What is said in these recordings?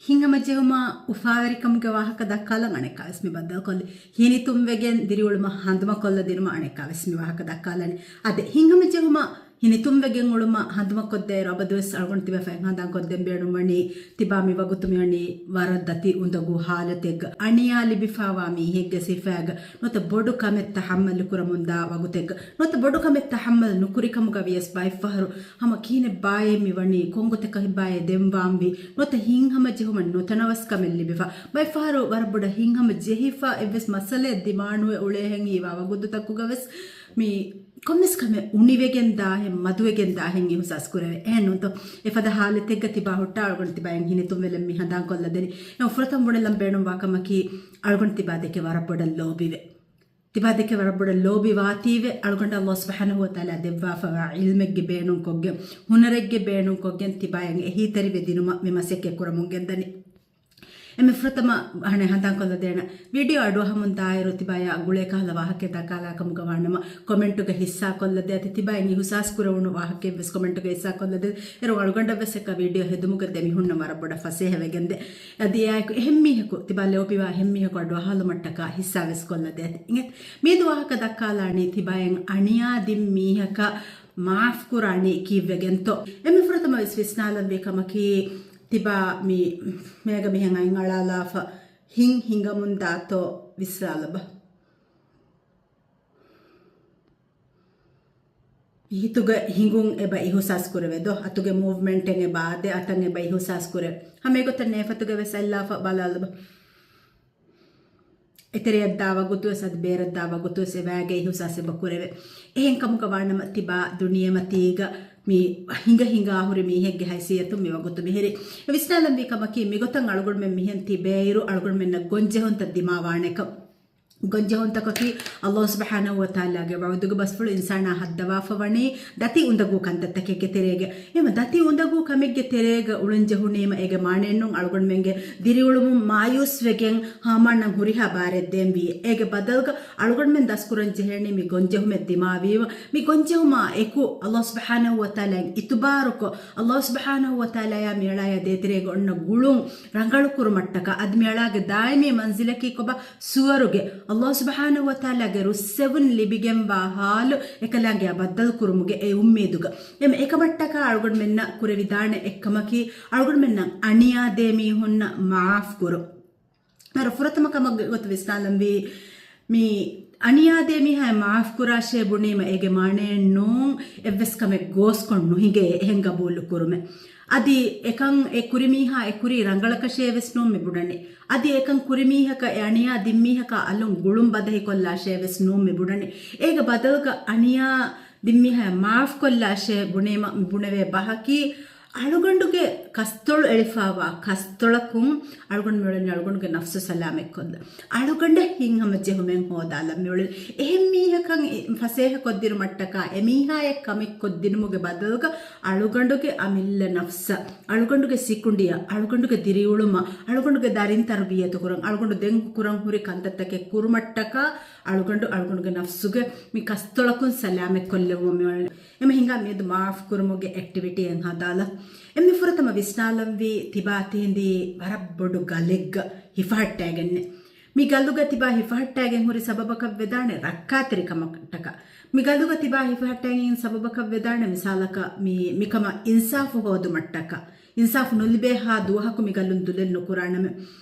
ಹಿಂಗ ಮಜ್ಜೆಹುಮ ಉಫಾವರಿಕಮ್ಗೆ ವಾಹಕ ದಕ್ಕಾಲ ಅಣೆಕಾವೆಸ್ಮಿ ಬದ್ದಲ್ ಕೊಲ್ಲಿ ಹಿನಿ ತುಂವೆಗೆನ್ ದಿರಿಯುಳುಮ ಹಂದುಮ ಕೊಲ್ಲ ದಿನುಮ ಅಣೆಕಾವೆಸ್ಮಿ ವಾಹಕ ದಕ್ಕಾಲನೆ ಅದೇ ಹಿಂಗ ಮಜ್ಜೆಹುಮ ಹಿನಿ ತುಂವೆಗೆನ್ ಉಳುಮ ಹಂದುಮ ಕೊದ್ದೆ ರಬದುವೆಸ್ ಅಳ್ಗೊಂತಿವೆ ಫೆಂಗ್ ಹಂದಾಂ ಕೊದ್ದೆಂ ಬೇಡು ಮಣಿ ತಿಬಾಮಿ ವಗುತುಮಿ ಅಣಿ ವರದ್ದತಿ ಉಂದಗು ಹಾಲತೆಗ್ ಅಣಿಯಾಲಿ ಬಿಫಾವಾಮಿ ಹೆಗ್ಗೆ ಸಿಫಾಗ್ ನೊತ ಬೊಡು ಕಮೆತ್ತ ಹಮ್ಮಲ್ ಕುರಮುಂದ ವಗುತೆಗ್ ನೊತ ಬೊಡು ಕಮೆತ್ತ ಹಮ್ಮಲ್ ನುಕುರಿ ಕಮುಗ ವಿಯಸ್ ಬೈಫಹರು ಹಮ ಕೀನೆ ಬಾಯೆ ಮಿವಣಿ ಕೊಂಗುತೆ ಕಹಿ ಬಾಯೆ ದೆಂವಾಂಬಿ ನೊತ ಹಿಂಗ್ ಹಮ ಜೆಹುಮ ನೊತನವಸ್ ಕಮೆಲ್ಲಿ ಬಿಫಾ ಬೈಫಹರು ವರಬುಡ ಹಿಂಗ್ ಹಮ ಜೆಹಿಫಾ ಎವ್ವೆಸ್ ಮಸಲೆ ದಿಮಾಣುವೆ ಉಳೆ ಹೆಂಗಿ ಇವ ವಗುದು ತಕ್ಕುಗವೆಸ್ ಮಿ ಕೊಮ್ಮೆಸ್ ಕಮೆ ಉಣಿವೆಗೆನ್ ದಾಹೆ ಮದುವೆಗೆನ್ ದಾಹೆಂಗಿ ಹುಸಾಸ್ ಕುರವೆ ಏನು ಅಂತ ಎಫದ ಹಾಲೆ ತೆಗ್ಗತಿ ಬಾ ಹೊಟ್ಟ ಅಳ್ಗೊಂತಿ ಬಾ ಹಿಂಗೆ ತುಂವೆಲೆ ಮಿ ಹಂದಾಂ ಕೊಲ್ಲದನಿ ನಾವು ಫುರತಂ ಬುಣೆಲ್ಲಂ ಬೇಣು ವಾಕಮಕಿ ಅಳ್ಗೊಂತಿ ಬಾದಕ್ಕೆ ವರಬೊಡ ಲೋಬಿವೆ ತಿಬಾದಕ್ಕೆ ವರಬೊಡ ಲೋಬಿ ವಾತೀವೆ ಅಳ್ಗೊಂಡ ಅಲ್ಲಾಹ್ ಸುಬ್ಹಾನಹು ವ ತಆಲಾ ದೆವ್ವಾ ಫವಾ ಇಲ್ಮೆಗ್ಗೆ ಬೇಣು ಕೊಗ್ಗೆ ಹುನರೆಗ್ಗೆ ಬೇಣು ಕೊಗ್ಗೆ ತಿಬಾಯಂಗೆ ಹೀತರಿವೆ ದಿನುಮ ವಿಮಸೆಕ್ಕೆ ಕುರಮುಂಗೆಂದನಿ ಎಮ್ಮೆ ಫ್ರತಮ ಹಣೆ ಹಂತಾಂಕೊಲ್ಲದೇಣ ವಿಡಿಯೋ ಅಡುವ ಮುಂದಾಯಿರು ತಿಬಾಯ ಗುಳೆ ಕಾಲ ವಾಹಕ್ಕೆ ದಕಾಲ ಕಮುಗ ವಾಣಮ ಕೊಮೆಂಟುಗೆ ಹಿಸ್ಸಾ ಕೊಲ್ಲದೆ ಅತಿ ತಿಬಾಯ ನಿ ಹುಸಾಸ್ ಕುರವಣು ವಾಹಕ್ಕೆ ಬೆಸ್ ಕೊಮೆಂಟುಗೆ ಹಿಸ್ಸಾ ಕೊಲ್ಲದೆ ಎರು ಒಳಗೊಂಡ ಬೆಸಕ ವಿಡಿಯೋ ಹೆದುಮುಗದೆ ಮಿ ಹುಣ್ಣ ಮರಬೊಡ ಫಸೆ ಹೆವೆಗೆಂದೆ ಅದು ಯಾಕೆ ಹೆಮ್ಮಿಹಕು ತಿಬಾ ಲೋಪಿವ ಹೆಮ್ಮಿಹಕು ಅಡುವ ಹಾಲು ಮಟ್ಟಕ ಹಿಸ್ಸಾ ವೆಸ್ಕೊಲ್ಲದೆ ಅತಿ ಹಿಂಗೆ ಮೀದು ವಾಹಕ ದಕ್ಕಾಲಾಣಿ ತಿಬಾಯಂಗ್ ಅಣಿಯಾ ದಿಮ್ಮೀಹಕ ಮಾಫ್ ಕುರಾಣಿ ಕೀವ್ವೆಗೆಂತೋ ಎಮ್ಮೆ ಫ್ರತಮ ವಿಸ್ನಾಲಂ ಬೇಕಮಕಿ ತಿಬಾ ಮಿ ಮೇಗ ಮಿಹಂಗ ಇಂಗಳಾಲಾಫ ಹಿಂಗ ಮುಂದಾತೋ ವಿಸ್ರಾಲಬ ಹಿತುಗ ಹಿಂಗುಂ ಎಬ ಇಹುಸಾಸ್ ಕುರೆವೆದೋ ಅತುಗೆ ಮೂವ್ಮೆಂಟ್ ಎಂಗೆ ಬಾದೆ ಅತಂಗೆ ಬ ಇಹುಸಾಸ್ ಕುರೆ ಹಮೆ ಗೊತ್ತ ನೇಫತುಗೆ ವೆಸಲ್ಲಾಫ ಬಲಾಲಬ ಎತೆರೆಯದ್ದಾವ ಗೊತ್ತುವೆಸ್ ಅದು ಬೇರದ್ದಾವ ಗೊತ್ತುವೆಸೆ ವ್ಯಾಗೆ ಇಹುಸಾಸೆ ಬಕುರೆವೆ ಏನ್ ಕಮುಕ ವಾಣಮ ತಿಬಾ ದುನಿಯೆ ಮತೀಗ ಮೀ ಹಿಂಗ ಆಹುರಿ ಮೀ ಹೆಗ್ಗೆ ಹೈಸಿಯತ್ತು ಮಿ ಗೊತ್ತು ಮಿಹಿರಿ ವಿಸ್ನಾಲಂಬಿ ಕಮಕಿ ಮಿ ಗೊತ್ತಂಗೆ ಅಳ್ಗೊಳ್ಮೆ ಮಿಹಂತಿ ಬೇಯಿರು ಅಳ್ಗೊಳ್ಮೆನ್ನ ಗೊಂಜೆ ಹೊಂತ ದಿಮಾವಾಣೆಕ ಗೊಂಜೆ ಹೊಂತಕಿ ಅಲ್ಲಾಹ್ ಸುಬ್ಹಾನಹು ವ ತಆಲಾಗೆ ವದುಗ ಬಸ್ಫುಳು ಇನ್ಸಾನ ಹದ್ದವಾಫವಣಿ ದತಿ ಉಂದಗು ಕಂತತ್ತಕ್ಕೆ ತೆರೆಗೆ ಏಮ ದತಿ ಉಂದಗು ಕಮೆಗ್ಗೆ ತೆರೆಗೆ ಉಳುಂಜೆ ಹುಣೇಮ ಎಗೆ ಮಾಣೆನ್ನು ಅಳ್ಗೊಂಡ್ಮೆಂಗೆ ದಿರಿಯುಳುಮು ಮಾಯೂಸ್ವೆಗೆ ಹಾಮಣ್ಣ ಹುರಿಹ ಬಾರೆದ್ದೆಂಬಿ ಎಗೆ ಬದಲ್ಗ ಅಳ್ಗೊಂಡ್ಮೆನ್ ದಸ್ಕುರಂಜೆ ಹೇಳಿ ಮಿ ಗೊಂಜೆ ಹುಮೆ ದಿಮಾವೀವ ಮಿ ಗೊಂಜೆ ಹುಮ ಎಕು ಅಲ್ಲಾಹ್ ಸುಬ್ಹಾನಹು ವ ತಆಲಾ ಇತುಬಾರುಕೊ ಅಲ್ಲಾಹ್ ಸುಬ್ಹಾನಹು ವ ತಆಲಾ ಯಾ ಮೇಳಾಯ ದೇತಿರೆಗೆ ಒಣ್ಣ ಗುಳುಂ ರಂಗಳು ಕುರು ಮಟ್ಟಕ ಅದ್ ಮೇಳಾಗೆ ದಾಯಿಮಿ ಮಂಜಿಲಕಿ ಕೊಬ ಸುವರುಗೆ ಅಲ್ಲಾಹ್ ಸುಬ್ಹಾನಹು ವ ತಆಲಾಗೆ ರುಸ್ಸೆವುನ್ ಲಿಬಿಗೆಂಬ ಹಾಲು ಎಕಲಾಗೆ ಬದ್ದಲ್ ಕುರುಮುಗೆ ಎ ಉಮ್ಮೀದುಗ ಎಮ್ ಏಕಮಟ್ಟಕ ಅಳ್ಗೊಂಡ್ಮೆನ್ನ ಕುರೆ ವಿಧಾನ ಎಕ್ಕಮಕಿ ಅಳ್ಗೊಂಡ್ಮೆನ್ನ ಅಣಿಯಾದೆ ಮೀ ಹುನ್ನ ಮಾಫ್ ಕುರು ನರ ಫುರತಮ ಕಮಗ್ ಗೊತ್ತು ವಿಸ್ನಾಲಂಬಿ ಮೀ ಅಣಿಯಾದೆ ಮಿ ಹಾಯ್ ಮಾಫ್ ಕುರಾಶೆ ಬುಣೀಮ ಎಗೆ ಮಾಣೆಣ್ಣು ಎವ್ವೆಸ್ ಕಮೆ ಗೋಸ್ಕೊಂಡು ಹೀಗೆ ಹೆಂಗ ಬೋಲು ಕುರುಮೆ ಅದಿ ಏಕಂ ಎ ಕುರಿಮೀಹ ಎ ಕುರಿ ರಂಗಳಕ ಶೇವೆಸ್ನೋ ಮೆ ಬುಡಣೆ ಅದಿ ಏಕಂ ಕುರಿಮೀಹಕ ಅಣಿಯಾ ದಿಮ್ಮೀಹಕ ಅಲ್ಲೊಂ ಗುಳುಂ ಬದಹಿ ಕೊಲ್ಲ ಶೇವೆಸ್ನೋ ಮೆ ಬುಡಣೆ ಏಗ ಬದಲ್ಗ ಅಣಿಯಾ ದಿಮ್ಮೀಹ ಮಾಫ್ ಕೊಲ್ಲ ಶೇ ಬುಣೇಮ ಬುಣವೆ ಬಹಕಿ ಅಳುಗಂಡುಗೆ ಕಸ್ತೊಳು ಎಳಿಫಾವ ಕಸ್ತೊಳಕು ಅಳುಗಂಡು ಮೇಳನೆ ಅಳುಗಂಡುಗೆ ನಫ್ಸು ಸಲಾಮೆ ಕೊಲ್ಲ ಅಳುಗಂಡೆ ಹಿಂಗೆ ಮಜ್ಜೆ ಹುಮೆಂಗೆ ಹೋದಲ್ಲ ಮೇಳ ಎಮ್ಮೀಹಕಂ ಫಸೇಹ ಕೊದ್ದಿರು ಮಟ್ಟಕ ಎಮೀಹಾಯ ಕಮಿಕ್ ಕೊದ್ದಿನ ಮುಗೆ ಬದಲ್ಗ ಅಳುಗಂಡುಗೆ ಅಮಿಲ್ಲ ನಫ್ಸ ಅಳುಗಂಡುಗೆ ಸಿಕ್ಕುಂಡಿಯ ಅಳುಗಂಡುಗೆ ದಿರಿಯುಳುಮ ಅಳುಗಂಡುಗೆ ದಾರಿನ ತರಬಿಯತು ಕುರಂಗ್ ಅಳುಗಂಡು ದೆಂಗ್ ಕುರಂಗ್ ಹುರಿ ಕಂತತ್ತಕ್ಕೆ ಕುರುಮಟ್ಟಕ ಅಳುಗಂಡುಗೆ ನಫ್ಸುಗೆ ಮಿ ಕಸ್ತೊಳಕು ಸಲಾಮೆ ಕೊಲ್ಲೆವು ಮೇಳ ಎಮ್ಮ ಹಿಂಗ ಮೇದು ಮಾಫ್ ಕುರುಮುಗೆ ಆಕ್ಟಿವಿಟಿ ಹೆಂಗೆ ಹದಾಲ ಎಮ್ಮೆ ಫುರತಮ ವಿಸ್ನಾಲಂವಿ ತಿಬಾತಿಂದಿ ವರಬ್ಬೊಡು ಗಲೆಗ್ಗ ಹಿಫಹಟ್ಟಾಗೆನ್ನೆ ಮಿ ಗಲ್ಲುಗ ತಿಬಾ ಹಿಫಹಟ್ಟಾಗೆ ಹುರಿ ಸಬಬಕ ವೆದಾಣೆ ರಕ್ಕಾತಿರಿ ಕಮಟಕ ಮಿ ಗಲ್ಲುಗ ತಿಬಾ ಹಿಫಹಟ್ಟಾಗೆ ಸಬಬಕ ವೆದಾಣೆ ಮಿಸಾಲಕ ಮಿಕಮ ಇನ್ಸಾಫು ಹೋದು ಮಟ್ಟಕ ಇನ್ಸಾಫು ನುಲ್ಬೆ ಹಾ ದೂಹಕು ಮಿ ಗಲ್ಲುನ್ ದುಲೆಲ್ ನುಕುರಾಣಮೆ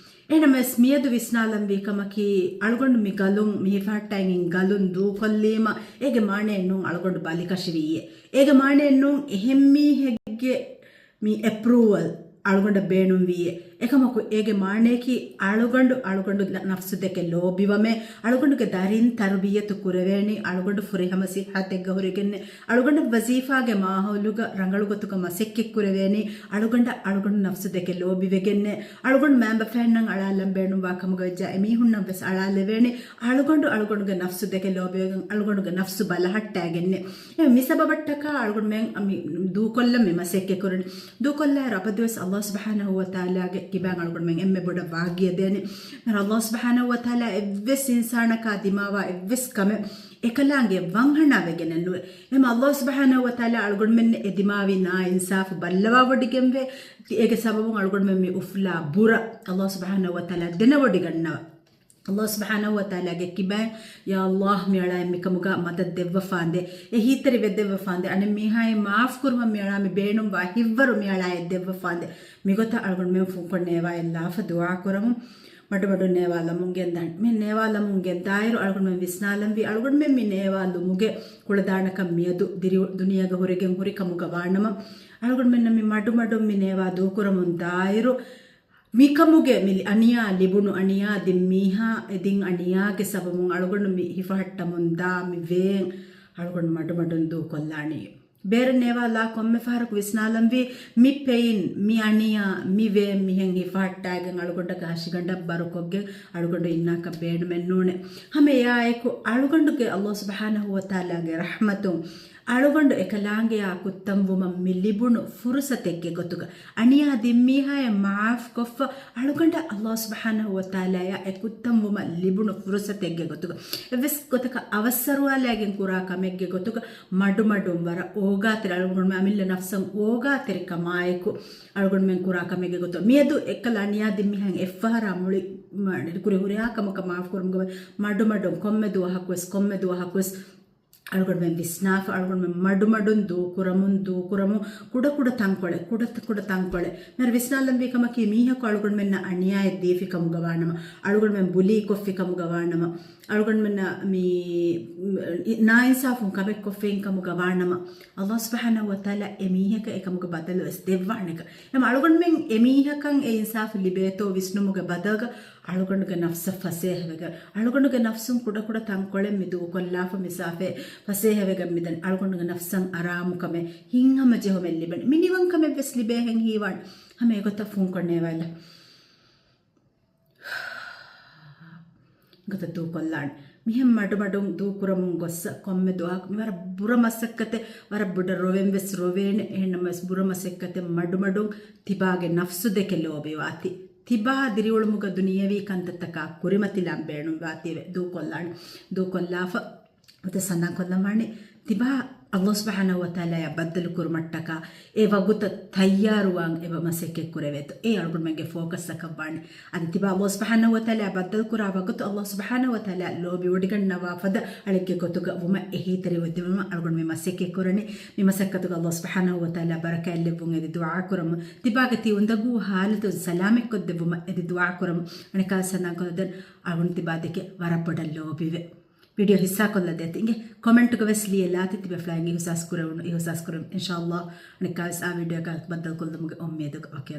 ಏನಮ್ಮ ಸ್ಮಿಯದು ವಿಸ್ನಾಲಂಬಿ ಕಮಕಿ ಅಳ್ಗೊಂಡು ಮಿ ಗಲುಂ ಮಿ ಹಿಫಹಟ್ಟಾಗೆ ಗಲುನ್ ದೂ ಕೊಲ್ಲೇಮ ಏಗೆ ಮಾಣೆಯನ್ನು ಅಳ್ಗೊಂಡು ಬಾಲಿಕಶಿವಿಯೇ ಏಗೆ ಮಾಣೆಯನ್ನು ಹೆಮ್ಮಿ ಹೆಗ್ಗೆ ಮಿ ಅಪ್ರೂವಲ್ ಅಳ್ಗೊಂಡ ಬೇಣುಂವಿಯೇ ಏಕಮಕು ಏಗೆ ಮಾಣೇಕಿ ಅಳುಗಂಡು ನಫ್ಸುದಕ್ಕೆ ಲೋಬಿವಮೆ ಅಳುಗಂಡುಗೆ ದಾರಿನ್ ತರ್ಬಿಯತು ಕುರವೇಣಿ ಅಳುಗಂಡು ಫುರಿಹಮಸಿ ಹಾತೆಗ್ಗ ಹೊರಗೆನ್ನೆ ಅಳುಗಂಡ ವಜೀಫಾಗೆ ಮಾಹೌಲುಗ ರಂಗಳುಗೊತ್ತುಗ ಮಸೆಕ್ಕೆ ಕುರವೇಣಿ ಅಳುಗಂಡು ನಫ್ಸುದಕ್ಕೆ ಲೋಬಿವೆಗೆನ್ನೆ ಅಳುಗಂಡು ಮ್ಯಾಂಬ ಫ್ಯಾನ್ನಂಗೆ ಅಳಾಲಂ ಬೇಣು ವಾಕಮುಗ ವೆಜ್ಜ ಎಮೀ ಹುಣ್ಣ ಬೆಸ್ ಅಳಾಲೆವೇಣಿ ಅಳುಗಂಡುಗೆ ನಫ್ಸುದಕ್ಕೆ ಲೋಬಿವೆ ಅಳುಗಂಡುಗೆ ನಫ್ಸು ಬಲಹಟ್ಟಾಗೆನ್ನೆ ಮಿಸಬ ಬಟ್ಟಕ ಅಳುಗಂಡು ಮ್ಯಾಂಗ್ ದೂಕೊಲ್ಲ ಮೆ ಮಸೆಕ್ಕೆ ಕುರಣಿ ದೂಕೊಲ್ಲ ರಬದ್ವೆಸ್ ಅಲ್ಲಾಹ್ Allah subhanahu wa ta'ala ge kibang algon men emme boda vagiya deni mer Allah subhanahu wa ta'ala evves insana ka dimawa evves kame ekalange wanghana vegenennu em Allah subhanahu wa ta'ala algon men edimawi na insaf ballawa wodigemve ege sababun algon men mi ufla bura Allah subhanahu wa ta'ala dena wodigannawa Allah subhanahu wa ta'ala ge kiban ya Allah miala mikamuga madad devwa fande e hitari vedevwa fande ane mihai maaf kurma miala me beenum wa hivvaru miala devwa fande migota algon men funkonnewa ella fa dua kuramu ಮಡು ನೇವಾಲ ಮುಂಗೆ ದಂಡ್ ಮಿ ನೇವಾಲ ಮುಂಗೆ ದಾಯರು ಅಳ್ಗೊಂಡು ಮೆ ವಿಸ್ನಾಲಂ V ಅಳ್ಗೊಂಡು ಮೆ ಮಿ ನೇವಾಲು ಮುಗೆ ಕುಳದಾಣಕ ಮಿಯದು ದಿರಿ ದುನಿಯಾಗ ಹೊರಗೆ ಹುರಿ ಕಮುಗ ವಾಣಮ ಅಳ್ಗೊಂಡು ಮೆ ನಮ್ಮಿ ಮಡು ಮಿ NeVA ದೂಕುರ ಮುಂದಾಯರು ಮಿಕಮುಗೆ milli ಅಣಿಯಾ ಲಿಬುನು ಅಣಿಯಾ ದಿಮ್ಮೀಹಾ ಎದಿಂ ಅಣಿಯಾಗೆ ಸಬಮು ಅಳ್ಗೊಂಡು ಮಿ ಹಿಫಹಟ್ಟ ಮುಂದಾ ಮಿ ವೇಂ ಅಳ್ಗೊಂಡು ಮಡು ಕೊಲ್ಲಾಣಿ ಬೇರೆ ನೇವಾಲ ಕೊಮ್ಮೆ ಫಾರಕ್ ವಿಸ್ನಾಲಂವಿ ಮಿ pain ಮಿ ಅಣಿಯ ಮಿ way ಮಿ ಹೆಂಗೆ ಹಿಫಾಟ್ಟಾಗ ಅಳುಗೊಂಡ ಕಾಶಿಗಂಡ ಬರೋಕೊಗ್ಗೆ ಅಳುಗೊಂಡು ಇನ್ನಾಕ ಬೇಡ ಮೆನ್ನೂಣೆ ಹಮೆ ಯಾಯಕು ಅಳುಗೊಂಡುಗೆ ಅಲ್ಲೋ ಸುಬ್ಹಾನಹು ವ ತಆಲಾಗೆ ರಹಮತು ಅಳುಗೊಂಡು ಎಕಲಾಂಗೆ ಆ ಕುತ್ತಂಬು mummy ಲಿಬುಣು ಫುರುಸತೆಗೆ ಗೊತ್ತುಗ ಅಣಿಯ ದಿಮ್ಮಿಹಾಯ ಮಾಫ್ ಕೊಫ ಅಳುಗೊಂಡ ಅಲ್ಲೋ ಸುಬ್ಹಾನಹು ವ ತಆಲಾಯ ಎ ಕುತ್ತಂಬು ಮ ಲಿಬುಣು ಫುರುಸತೆಗೆ ಗೊತ್ತುಗ ಎವೆಸ್ ಗೊತ್ತಕ ಅವಸರವಾಲಾಗೆ ಕುರಾ ಕಮೆಗೆ ಗೊತ್ತುಗ ಮಡು ವರ ಓಗಾತಿರ ಅಳುಗೊಂಡು ಅಮಿಲ್ಲ ನಫ್ಸಂ ಓಗಾತಿರಿ ಕಮಾಯಕು ಅಳುಗೊಂಡು ಮೆನ್ ಕುರಾ ಕಮೆಗೆ ಗೊತ್ತು ಮಿಯದು ಎಕ್ಕಲ ಅಣಿಯ ದಿಮ್ಮಿ ಹಂಗೆ ಎಫ್ಫಹರ ಮುಳಿ ಕುರಿ ಹುರಿ ಹಾಕಮಕ ಮಾಫ್ ಕುರುಮ್ಗ ಮಡು ಕೊಮ್ಮೆ ದುವ ಹಾಕುವೆಸ್ ಅಳ್ಗೊಂಡು ಮೆ ವಿಸ್ನಾಫ್ ಅಳ್ಗೊಂಡು ಮೆ ಮಡುಂದು ಕುರಮು ಕುಡ ತಂಕೊಳೆ ಮೇರೆ ವಿಸ್ನಾಲಂಬಿ ಕಮಕಿ ಮೀಹಕು ಅಳ್ಗೊಂಡು ಮೆನ್ನ ಅಣಿಯಾಯ ದೇಫಿ ಕಮುಗವಾಣಮ ಅಳ್ಗೊಂಡು ಮೆ ಬುಲಿ ಕೊಫ್ಫಿ ಕಮುಗವಾಣಮ ಅಳ್ಗೊಂಡು ಮೆನ್ನ ಮೀ ನಾ ಇನ್ಸಾಫು ಕಬೆ ಕೊಫ್ಫೆ ಕಮುಗವಾಣಮ ಅಲ್ಲಾಹ್ ಸುಬ್ಹಾನಹು ವ ತಆಲಾ ಎಮೀಹಕ ಎಕಮುಗ ಬದಲು S ದೆವ್ವಾಣಕ M ಅಳ್ಗೊಂಡು men ಎಮೀಹಕಂ A Insaf ಲಿಬೇತೋ ವಿಷ್ಣುಮುಗ ಬದಗ ಅಳುಗೊಂಡುಗೆ ನಫ್ಸ ಫಸೇಹವೆಗ ಅಳುಗೊಂಡುಗೆ ನಫ್ಸಂ ಕುಡ ತಂಕೊಳೆ ಮಿದು ಕೊಲ್ಲಾಫ ಮಿಸಾಫೆ ಫಸೇಹವೆಗ ಮಿದನ್ ಅಳುಗೊಂಡುಗೆ ನಫ್ಸಂ ಆರಾಮು ಕಮೆ ಹಿಂಗಮ ಜೆಹೊಮೆಲ್ಲಿ ಬಣ್ ಮಿನಿವಂ ಕಮೆ ಬೆಸ್ಲಿ ಬೇ ಹೆಂಗೆ ಹೀವಾಣ್ ಹಮೆ ಗೊತ್ತ ಫೂಂಕೊಂಡೇವಲ್ಲ ಗೊತ್ತ ದೂ ಕೊಲ್ಲಾಣ್ ಮಿಹಂ ಮಡು ದೂಕುರಮು ಗೊಸ್ಸ ಕೊಮ್ಮೆ ದುಹಾಕ್ ವರ ಬುರ ಮಸಕ್ಕತೆ ವರ ಬುಡ ರೋವೆಂ ವೆಸ್ ರೋವೇಣೆ ಹೆಣ್ಣ ಮಸ್ ಬುರ ಮಸಕ್ಕತೆ ಮಡು ತಿಬಾಗೆ ನಫ್ಸು ದೆಕೆ ಲೋಬಿವಾತಿ ತಿಬಾ ದಿರಿಯೊಳು ಮುಗ ದುನಿಯವಿ ಕಂತತಕ ಕುರಿಮತಿಲಾಂ ಬೇಣು ವಾತಿವೆ ದೂ ಕೊಲ್ಲಾಫ ಮತ್ತೆ ಸಣ್ಣ ಕೊಲ್ಲಮಾಣಿ ತಿಬಾ ಅಲ್ಲಾಹ್ ಸುಬ್ಹಾನಹು ವ ತಆಲಾ ಬದ್ದಲು ಕುರುಮಟ್ಟಕ ಎ ವಗುತ ತಯ್ಯಾರುವಾಂಗ್ ಎವ ಮಸೆಕೆ ಕುರೆವೆತು ಎ ಅಳ್ಗೊಂಡು ಮಂಗೆ ಫೋಕಸ್ ಸಕವಾಣಿ ಅದು ತಿಬಾ ಅಲ್ಲಾಹ್ ಸುಬ್ಹಾನಹು ವ ತಆಲಾ ಬದ್ದಲು ಕುರ ವಗುತ ಅಲ್ಲಾಹ್ ಸುಬ್ಹಾನಹು ವ ತಆಲಾ ಲೋಬಿ ಒಡಿಗಣ್ಣವ ಫದ ಅಳಿಕೆ ಗೊತ್ತುಗ ಉಮ ಎಹಿ ತರಿ ಒದ್ದಿಮ ಅಳ್ಗೊಂಡು ಮೆ ಮಸೆಕೆ ಕುರನಿ ಮಿ ಮಸಕ್ಕತುಗ ಅಲ್ಲಾಹ್ ಸುಬ್ಹಾನಹು ವ ತಆಲಾ ಬರಕ ಎಲ್ಲಿ ಬುಂಗೆ ದಿ ದುಆ ಕುರಮ ತಿಬಾಗತಿ ಒಂದಗು ಹಾಲತು ಸಲಾಮಿಕ್ ಕೊದ್ದೆ ಬುಮ ಎದಿ ದುಆ ಕುರಮ ಅಣಕ ಸನ್ನ ಕೊದನ್ ಅಳ್ಗೊಂಡು ತಿಬಾದಕ್ಕೆ ವರಪಡ ಲೋಬಿವೆ वीडियो हिस्सा कोल्ला देते इंगे कमेंट को वैसे लिए लाते तिबे फ्लाइंग हिस्सा स्कुरम इंशाअल्लाह ने कास आ वीडियो का बदल कोल मुझे उम्मीद ओके